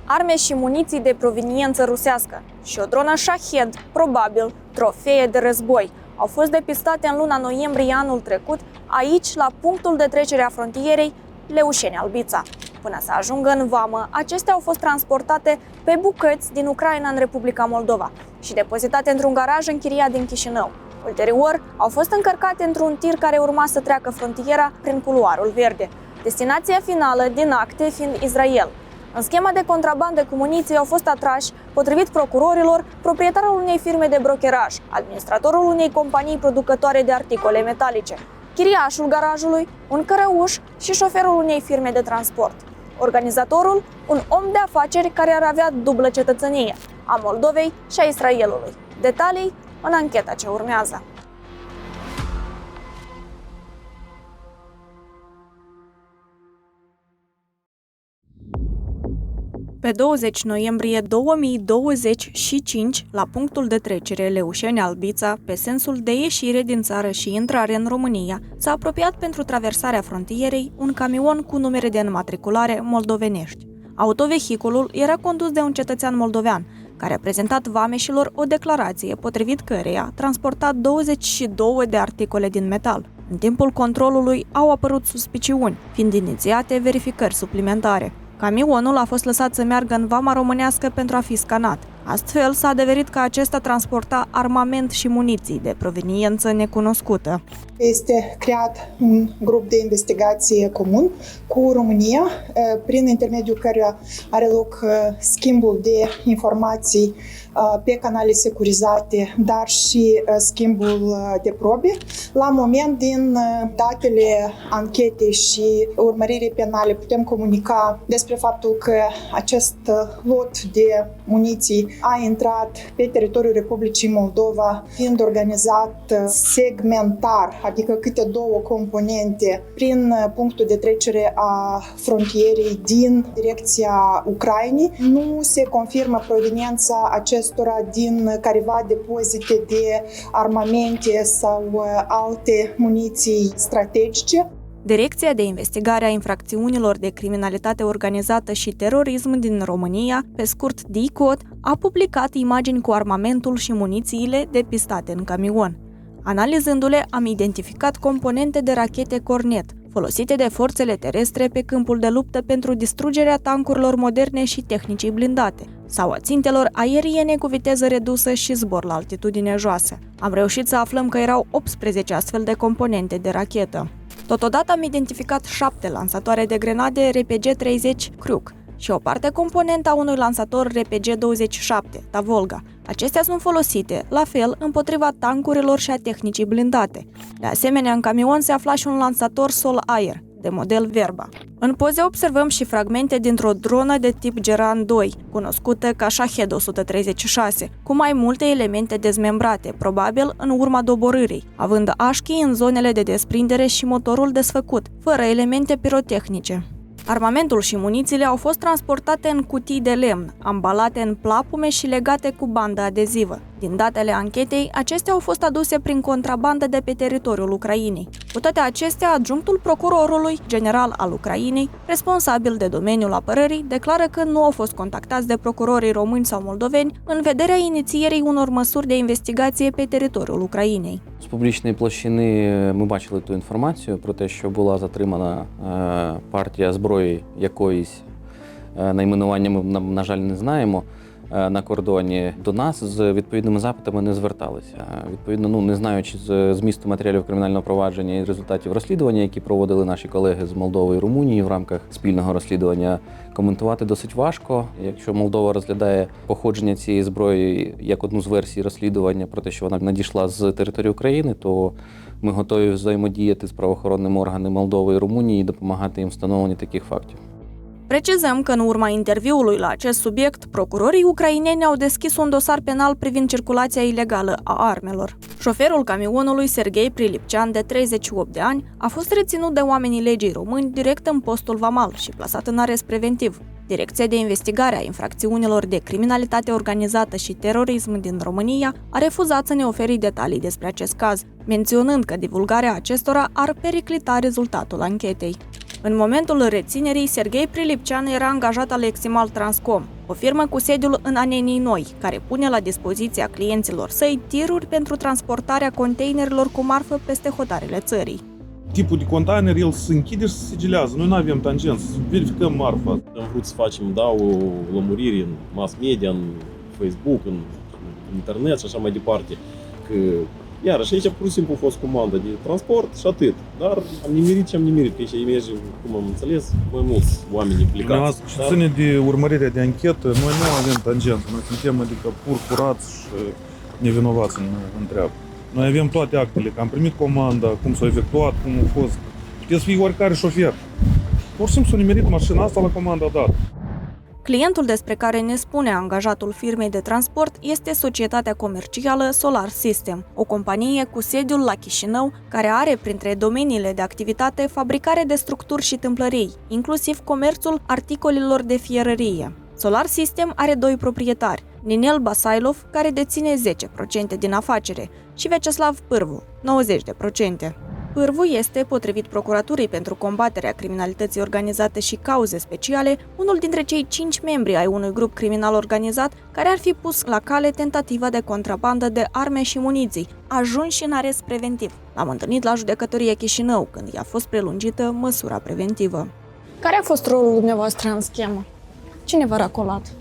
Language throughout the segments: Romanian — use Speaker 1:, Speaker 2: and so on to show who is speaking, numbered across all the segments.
Speaker 1: arme și muniții de proveniență rusească și o dronă Shahed, probabil trofee de război, au fost depistate în luna noiembrie anul trecut, aici, la punctul de trecere a frontierei Leușeni-Albița. Până să ajungă în vamă, acestea au fost transportate pe bucăți din Ucraina în Republica Moldova și depozitate într-un garaj închiriat din Chișinău. Ulterior, au fost încărcate într-un tir care urma să treacă frontiera prin culoarul verde, destinația finală din acte fiind Israel. În schema de contrabandă cu muniții au fost atrași, potrivit procurorilor, proprietarul unei firme de brokeraj, administratorul unei companii producătoare de articole metalice, chiriașul garajului, un cărăuș și șoferul unei firme de transport. Organizatorul, un om de afaceri care ar avea dublă cetățenie, a Moldovei și a Israelului. Detalii în ancheta ce urmează. Pe 20 noiembrie 2025, la punctul de trecere Leușeni-Albița, pe sensul de ieșire din țară și intrare în România, s-a apropiat pentru traversarea frontierei un camion cu numere de înmatriculare moldovenești. Autovehiculul era condus de un cetățean moldovean, care a prezentat vameșilor o declarație potrivit căreia transporta 22 de articole din metal. În timpul controlului au apărut suspiciuni, fiind inițiate verificări suplimentare. Camionul a fost lăsat să meargă în vama românească pentru a fi scanat. Astfel, s-a adeverit că acesta transporta armament și muniții de proveniență necunoscută.
Speaker 2: Este creat un grup de investigație comun cu România, prin intermediul căruia are loc schimbul de informații pe canale securizate, dar și schimbul de probe. La moment, din datele anchetei și urmăririi penale, putem comunica despre faptul că acest lot de muniții a intrat pe teritoriul Republicii Moldova, fiind organizat segmentar, adică câte două componente, prin punctul de trecere a frontierei din direcția Ucrainei. Nu se confirmă proveniența acestora din careva depozite de armamente sau alte muniții strategice.
Speaker 1: Direcția de investigare a infracțiunilor de criminalitate organizată și terorism din România, pe scurt DICOT, a publicat imagini cu armamentul și munițiile depistate în camion. Analizându-le, am identificat componente de rachete Cornet, folosite de forțele terestre pe câmpul de luptă pentru distrugerea tancurilor moderne și tehnicii blindate, sau a țintelor aeriene cu viteză redusă și zbor la altitudine joasă. Am reușit să aflăm că erau 18 astfel de componente de rachetă. Totodată am identificat 7 lansatoare de grenade RPG-30 Kruk și o parte componentă a unui lansator RPG-27, Tavolga. Acestea sunt folosite, la fel, împotriva tancurilor și a tehnicii blindate. De asemenea, în camion se afla și un lansator sol-aer, de model Verba. În poze observăm și fragmente dintr-o dronă de tip Geran 2, cunoscută ca Shahed 136, cu mai multe elemente dezmembrate, probabil în urma doborârii, având așchii în zonele de desprindere și motorul desfăcut, fără elemente pirotehnice. Armamentul și munițiile au fost transportate în cutii de lemn, ambalate în plapume și legate cu bandă adezivă. Din datele anchetei, acestea au fost aduse prin contrabandă de pe teritoriul Ucrainei. Cu toate acestea, adjunctul procurorului general al Ucrainei, responsabil de domeniul apărării, declară că nu au fost contactați de procurorii români sau moldoveni în vederea inițierii unor măsuri de investigație pe teritoriul України.
Speaker 3: З публічної площини ми бачили ту інформацію про те, що була затримана партія зброї якоїсь, найменування ми, на жаль, не знаємо, на кордоні. До нас з відповідними запитами не зверталися. Відповідно, не знаючи змісту матеріалів кримінального провадження і результатів розслідування, які проводили наші колеги з Молдови і Румунії в рамках спільного розслідування, коментувати досить важко. Якщо Молдова розглядає походження цієї зброї як одну з версій розслідування про те, що вона надійшла з території України, то ми готові взаємодіяти з правоохоронними органами Молдови і Румунії і допомагати їм в встановленні таких фактів.
Speaker 1: Precizăm că în urma interviului la acest subiect, procurorii ucraineni au deschis un dosar penal privind circulația ilegală a armelor. Șoferul camionului Serghei Prilipcean, de 38 de ani, a fost reținut de oamenii legii români direct în postul vamal și plasat în arest preventiv. Direcția de investigare a infracțiunilor de criminalitate organizată și terorism din România a refuzat să ne ofere detalii despre acest caz, menționând că divulgarea acestora ar periclita rezultatul anchetei. În momentul reținerii, Serghei Prilipcean era angajat al Eximal Transcom, o firmă cu sediul în Anenii Noi, care pune la dispoziția clienților săi tiruri pentru transportarea containerelor cu marfă peste hotarele țării.
Speaker 4: Tipul de container, el se închide și se sigilează. Noi nu avem tangență, verificăm marfa.
Speaker 5: Am vrut să facem, o lămurire în mass media, în Facebook, în internet și așa mai departe. Că, iarăși, aici pur și simplu a fost comandă de transport și atât. Dar am nimerit ce am nimerit, că aici merge, cum am înțeles, mai mulți oameni implicați.
Speaker 4: Și ține de urmărirea de anchetă, noi nu avem tangență. Noi suntem, adică, pur curați și nevinovați în treabă. Noi avem toate actele, că am primit comanda, cum s-a efectuat, cum a fost. Puteți fi oricare șofer. Pur și simplu s-a nimerit mașina asta la comanda dată.
Speaker 1: Clientul despre care ne spune angajatul firmei de transport este societatea comercială Solar System, o companie cu sediul la Chișinău, care are printre domeniile de activitate fabricare de structuri și tâmplării, inclusiv comerțul articolelor de fierărie. Solar System are doi proprietari, Ninel Basailov, care deține 10% din afacere, și Vyacheslav Pârvu, 90%. Pârvu este, potrivit Procuraturii pentru combaterea criminalității organizate și cauze speciale, unul dintre cei 5 membri ai unui grup criminal organizat care ar fi pus la cale tentativa de contrabandă de arme și muniții, ajunși în arest preventiv. L-am întâlnit la judecătoria Chișinău, când i-a fost prelungită măsura preventivă.
Speaker 6: Care a fost rolul dumneavoastră în schemă? Cine v-a racolat?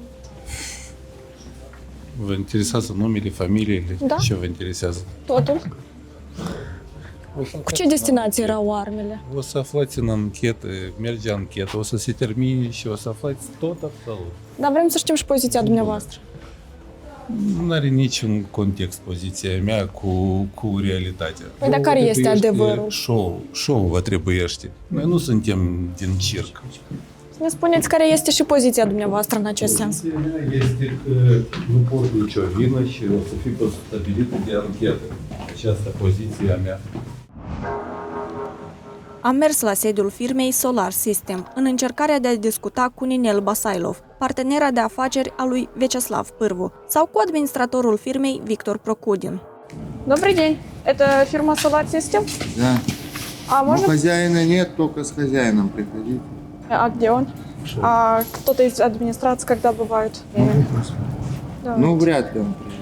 Speaker 7: Vă interesează numele, familiile?
Speaker 6: Da.
Speaker 7: Ce vă interesează?
Speaker 6: Totul? Cu ce destinație erau armele?
Speaker 7: O să aflați în anchetă, merge anchetă, o să se termine și o să aflați tot absolut.
Speaker 6: Dar vrem să știm și poziția dumneavoastră.
Speaker 7: Nu are niciun context poziția mea cu realitatea.
Speaker 6: Păi, dar care este adevărul?
Speaker 7: Show vă trebuiește. Noi nu suntem din circ.
Speaker 6: Să ne spuneți care este și poziția dumneavoastră în acest sens.
Speaker 7: Poziția mea este că nu port nicio vină și o să fiu stabilită de anchetă. Aceasta poziția mea.
Speaker 1: Am mers la sediul firmei Solar System, în încercarea de a discuta cu Ninel Basailov, partenera de afaceri a lui Vyacheslav Pârvu, sau cu administratorul firmei Victor Procudin.
Speaker 6: Добрый день. Это фирма Solar System?
Speaker 8: Да.
Speaker 6: А
Speaker 8: Но
Speaker 6: можно...
Speaker 8: хозяина нет, только с хозяином приходите.
Speaker 6: А где он? А кто-то из администрации когда бывает? Да.
Speaker 8: Ну, вряд ли он приедет.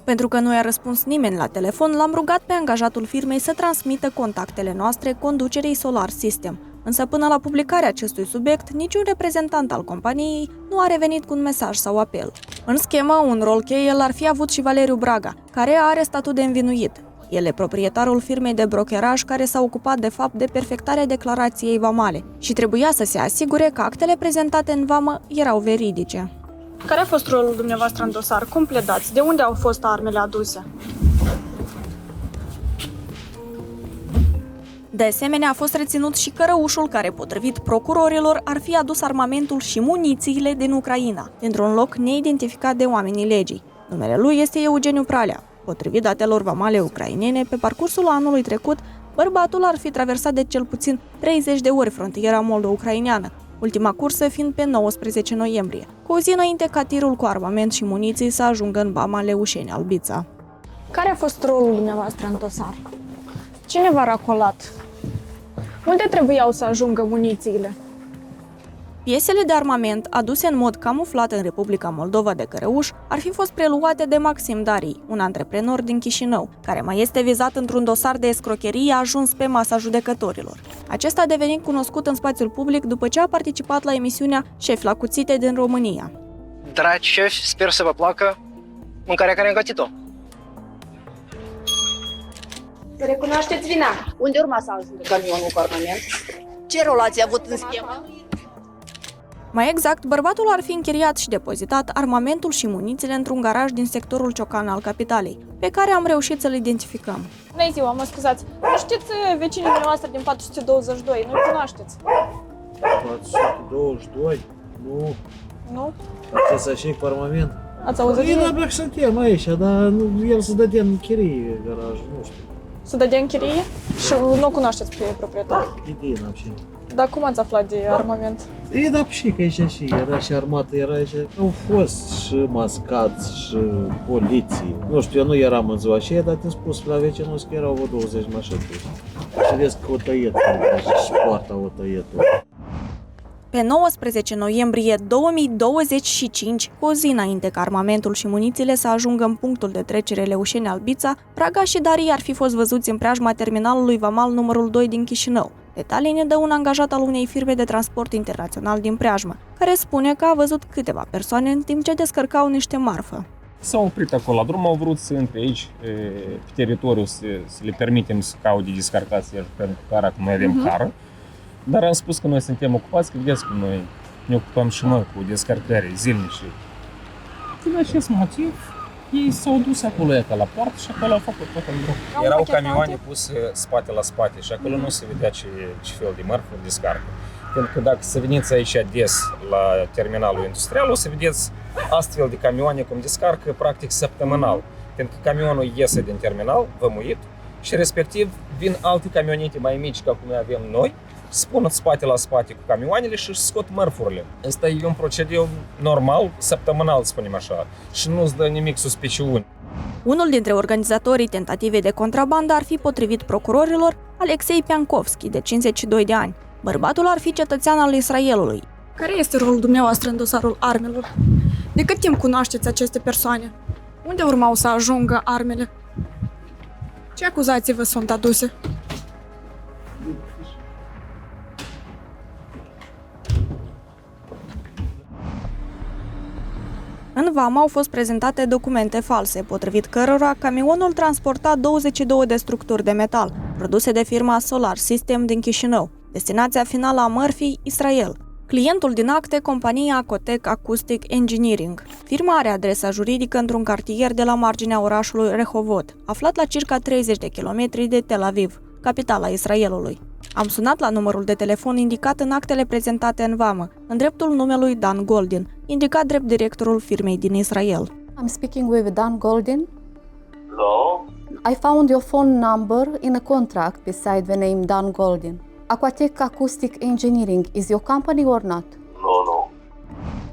Speaker 1: Pentru că nu i-a răspuns nimeni la telefon, l-am rugat pe angajatul firmei să transmită contactele noastre conducerii Solar System. Însă până la publicarea acestui subiect, niciun reprezentant al companiei nu a revenit cu un mesaj sau apel. În schemă, un rol cheie l-ar fi avut și Valeriu Braga, care are statut de învinuit. El e proprietarul firmei de brokeraj care s-a ocupat de fapt de perfectarea declarației vamale și trebuia să se asigure că actele prezentate în vamă erau veridice.
Speaker 6: Care a fost rolul dumneavoastră în dosar? Cum pledați? De unde au fost armele aduse?
Speaker 1: De asemenea, a fost reținut și cărăușul care, potrivit procurorilor, ar fi adus armamentul și munițiile din Ucraina, dintr-un loc neidentificat de oamenii legii. Numele lui este Eugeniu Pralea. Potrivit datelor vamale ucrainene, pe parcursul anului trecut, bărbatul ar fi traversat de cel puțin 30 de ori frontiera moldo-ucraineană, ultima cursă fiind pe 19 noiembrie, cu o zi înainte ca tirul cu armament și muniții să ajungă în Bama Leușeni-Albița.
Speaker 6: Care a fost rolul dumneavoastră în dosar? Cine v-a racolat? Unde trebuiau să ajungă munițiile?
Speaker 1: Piesele de armament aduse în mod camuflat în Republica Moldova de cărăuș ar fi fost preluate de Maxim Darii, un antreprenor din Chișinău, care mai este vizat într-un dosar de escrocherie ajuns pe masa judecătorilor. Acesta a devenit cunoscut în spațiul public după ce a participat la emisiunea Șef la cuțite din România.
Speaker 9: Dragi șefi, sper să vă placă mâncarea care am gătit-o.
Speaker 10: Recunoașteți vina. Unde urma să ajungă camionul cu armament? Ce rol ați avut în schemă?
Speaker 1: Mai exact, bărbatul ar fi închiriat și depozitat armamentul și munițiile într-un garaj din sectorul Ciocan al capitalei, pe care am reușit să-l identificăm.
Speaker 6: Bună ziua, mă scuzați. Nu știți vecinii dumneavoastră din 422? Nu-l cunoașteți?
Speaker 11: 422? Nu.
Speaker 6: Nu?
Speaker 11: Să așa cu armament?
Speaker 6: Ați auzit?
Speaker 11: Ei, la că suntem aici, dar el se dădea în chirie garajul, nu știu.
Speaker 6: Se dădea în chirie? Și nu cunoașteți pe proprietar?
Speaker 11: Idei n-am și.
Speaker 6: Dar cum ați aflat de armament?
Speaker 11: Ei, da, și că aici și era și armată, era aici. Au fost și mascați și poliții. Nu știu, eu nu eram în ziua aceea, dar te-am spus la vecinul că erau vreo 20 mașini. și vezi că o tăiet, și poarta o tăiet.
Speaker 1: Pe 19 noiembrie 2025, cu o zi înainte ca armamentul și munițiile să ajungă în punctul de trecere Leușeni-Albița, Praga și Darii ar fi fost văzuți în preajma terminalului vamal numărul 2 din Chișinău. Detalii ne dă un angajat al unei firme de transport internațional din preajmă, care spune că a văzut câteva persoane în timp ce descărcau niște marfă.
Speaker 12: S-au oprit acolo la drum, au vrut să intre aici, pe teritoriu, să le permitem să caute descarcație pentru cara, că noi avem cară. Dar am spus că noi suntem ocupați, că vedeți că noi ne ocupăm și noi cu descărcări zilnice. Din acest motiv, ei s-au dus acolo ca la poartă și acolo au făcut tot în drum. Erau camioane puse spate la spate și acolo nu se vedea ce fel de mărfuri descarcă. Pentru că dacă să veniți aici des la terminalul industrial, o să vedeți astfel de camioane cum descarcă practic săptămânal. Pentru că camionul iese din terminal, vămuit, și respectiv vin alte camionete mai mici, ca cum avem noi, spun spate la spate cu camioanele și scot mărfurile. Asta e un procedeu normal, săptămânal, spunem așa, și nu-ți dă nimic suspiciuni.
Speaker 1: Unul dintre organizatorii tentativei de contrabandă ar fi, potrivit procurorilor, Alexei Piankovski, de 52 de ani. Bărbatul ar fi cetățean al Israelului.
Speaker 6: Care este rolul dumneavoastră în dosarul armelor? De cât timp cunoașteți aceste persoane? Unde urmau să ajungă armele? Ce acuzații vă sunt aduse?
Speaker 1: În vamă au fost prezentate documente false, potrivit cărora camionul transporta 22 de structuri de metal, produse de firma Solar System din Chișinău. Destinația finală a mărfii, Israel. Clientul din acte, compania Acotec Acoustic Engineering. Firma are adresa juridică într-un cartier de la marginea orașului Rehovot, aflat la circa 30 de kilometri de Tel Aviv, capitala Israelului. Am sunat la numărul de telefon indicat în actele prezentate în vamă, în dreptul numelui Dan Goldin, indicat drept directorul firmei din Israel.
Speaker 13: I'm speaking with Dan Goldin.
Speaker 14: Hello?
Speaker 13: I found your phone number in a contract beside the name Dan Goldin. Aquatec Acoustic Engineering is your company or not?
Speaker 14: No.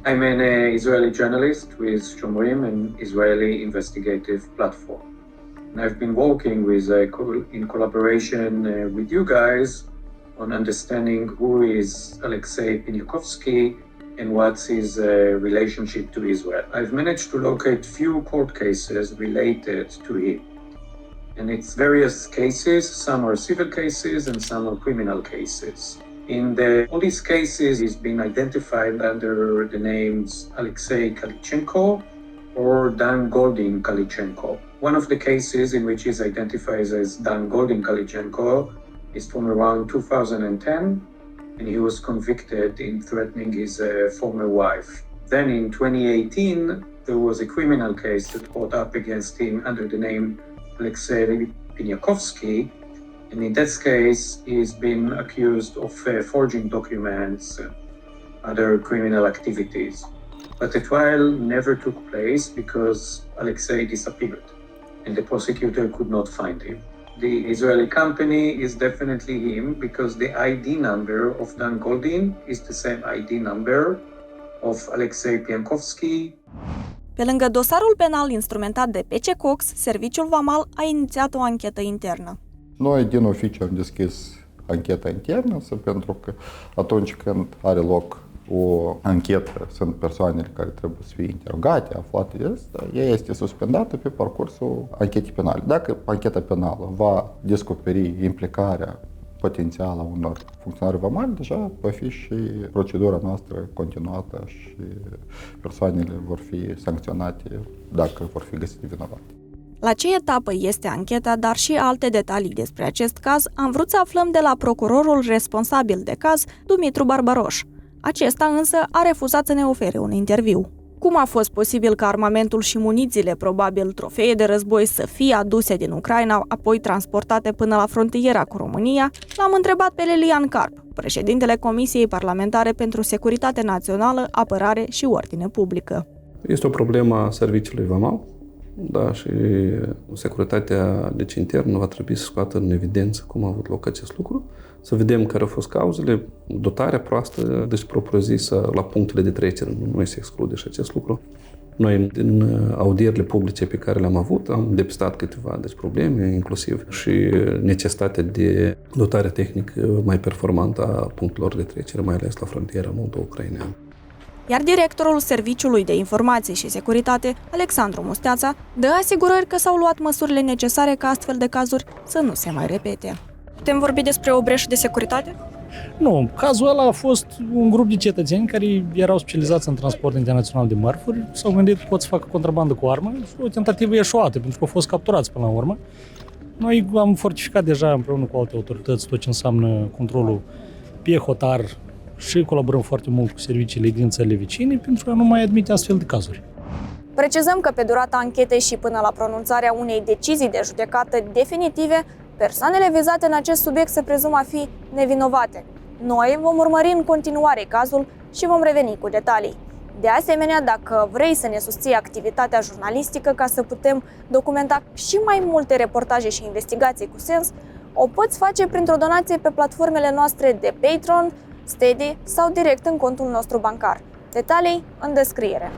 Speaker 14: I'm an Israeli journalist with Shomrim, an Israeli investigative platform. And I've been working with in collaboration with you guys on understanding who is Alexei Piniakovsky and what's his relationship to Israel. I've managed to locate few court cases related to him. And it's various cases, some are civil cases and some are criminal cases. All these cases, he's been identified under the names Alexei Kalichenko or Dan Goldin Kalichenko. One of the cases in which he's identified as Dan Goldin Kalichenko is from around 2010, and he was convicted in threatening his former wife. Then in 2018, there was a criminal case that brought up against him under the name Alexei Piniakovsky, and in that case, he's been accused of forging documents and other criminal activities. But the trial never took place because Alexei disappeared, and the prosecutor could not find him. The Israeli company is definitely him because the ID number of Dan Goldin is the same ID number of Alexei Piankovsky.
Speaker 1: Pe lângă dosarul penal instrumentat de PC Cox, Serviciul Vamal a inițiat o anchetă internă.
Speaker 8: Noi din oficiu am deschis ancheta internă, pentru că atunci când are loc o anchetă, sunt persoanele care trebuie să fie interogate, aflate, ea este suspendată pe parcursul anchetei penale. Dacă ancheta penală va descoperi implicarea potențială a unor funcționari vamali, deja va fi și procedura noastră continuată și persoanele vor fi sancționate dacă vor fi găsite vinovate.
Speaker 1: La ce etapă este ancheta, dar și alte detalii despre acest caz, am vrut să aflăm de la procurorul responsabil de caz, Dumitru Barbaroș. Acesta însă a refuzat să ne ofere un interviu. Cum a fost posibil ca armamentul și munițiile, probabil trofee de război, să fie aduse din Ucraina, apoi transportate până la frontiera cu România, l-am întrebat pe Lilian Carp, președintele Comisiei Parlamentare pentru Securitate Națională, Apărare și Ordine Publică.
Speaker 15: Este o problemă a serviciului vamal, da, și securitatea internă va trebui să scoată în evidență cum a avut loc acest lucru, să vedem care au fost cauzele, dotarea proastă, deci propriu-zisă la punctele de trecere, nu se exclude și acest lucru. Noi, din audierile publice pe care le-am avut, am depistat câteva probleme, inclusiv și necesitatea de dotare tehnică mai performantă a punctelor de trecere, mai ales la frontiera moldo-ucraineană.
Speaker 1: Iar directorul Serviciului de Informații și Securitate, Alexandru Musteața, dă asigurări că s-au luat măsurile necesare ca astfel de cazuri să nu se mai repete.
Speaker 6: Putem vorbi despre o breșă de securitate?
Speaker 16: Nu, cazul ăla a fost un grup de cetățeni care erau specializați în transport internațional de mărfuri, s-au gândit că pot să facă contrabandă cu armă și o tentativă eșuată, pentru că au fost capturați până la urmă. Noi am fortificat deja împreună cu alte autorități tot ce înseamnă controlul pe hotar și colaborăm foarte mult cu serviciile din țările vecine pentru a nu mai admite astfel de cazuri.
Speaker 1: Precizăm că pe durata anchetei și până la pronunțarea unei decizii de judecată definitive, persoanele vizate în acest subiect se prezumă a fi nevinovate. Noi vom urmări în continuare cazul și vom reveni cu detalii. De asemenea, dacă vrei să ne susții activitatea jurnalistică ca să putem documenta și mai multe reportaje și investigații cu sens, o poți face printr-o donație pe platformele noastre de Patreon, Steady sau direct în contul nostru bancar. Detalii în descriere.